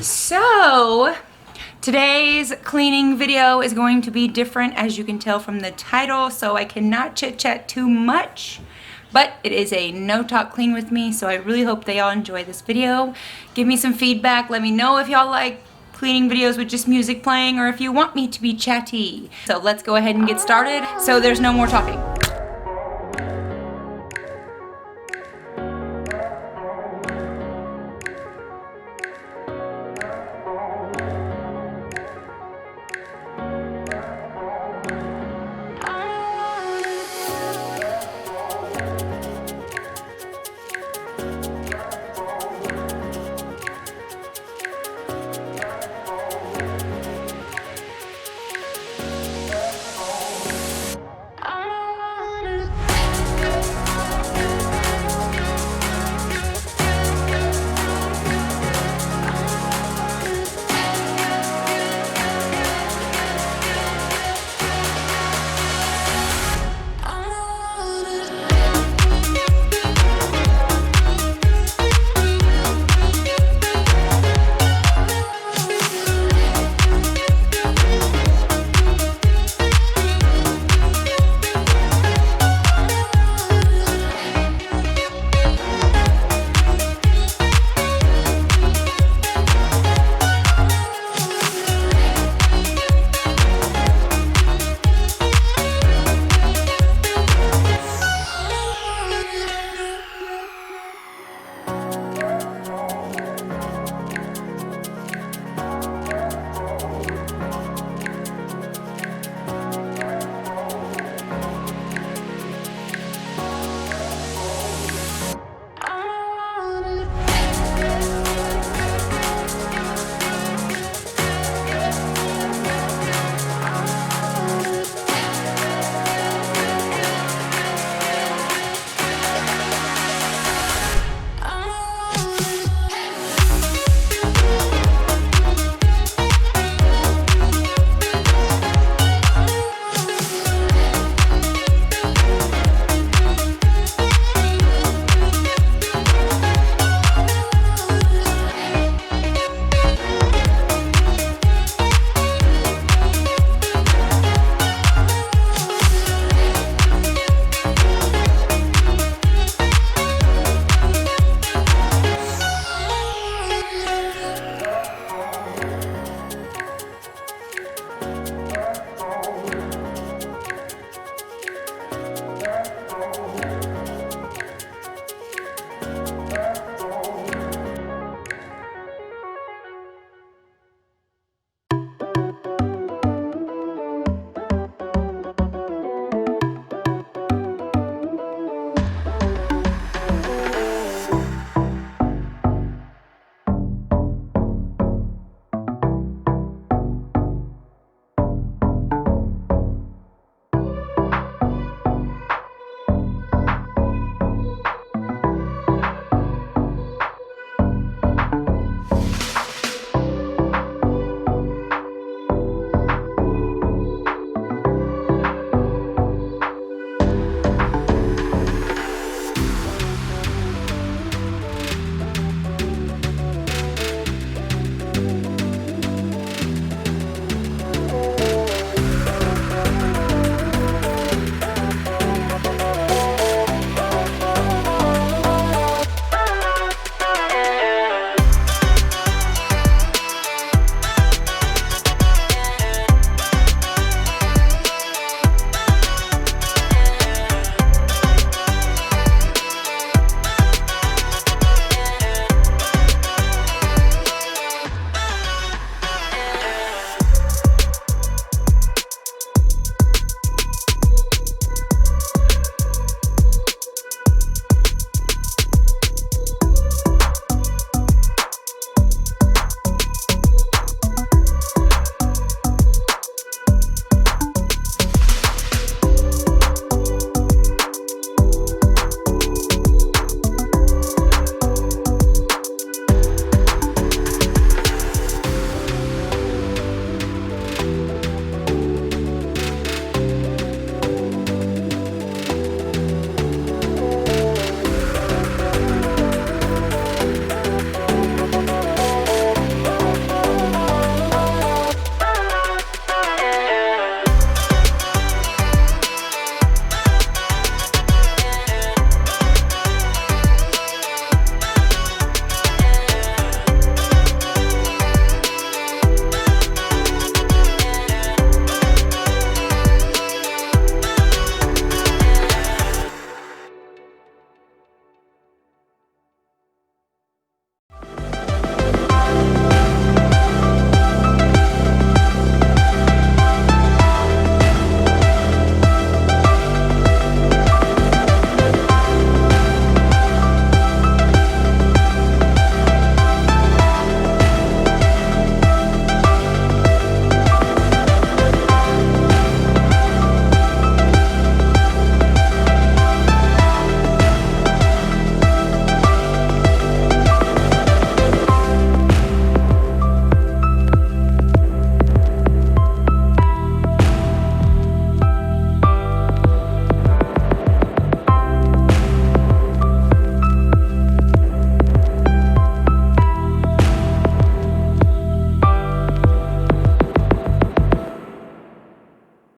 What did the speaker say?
So today's cleaning video is going to be different, as you can tell from the title, so I cannot chit chat too much, but it is a no talk clean with me, so I really hope they all enjoy this video. Give me some feedback, let me know if y'all like cleaning videos with just music playing or if you want me to be chatty. So let's go ahead and get started so there's no more talking.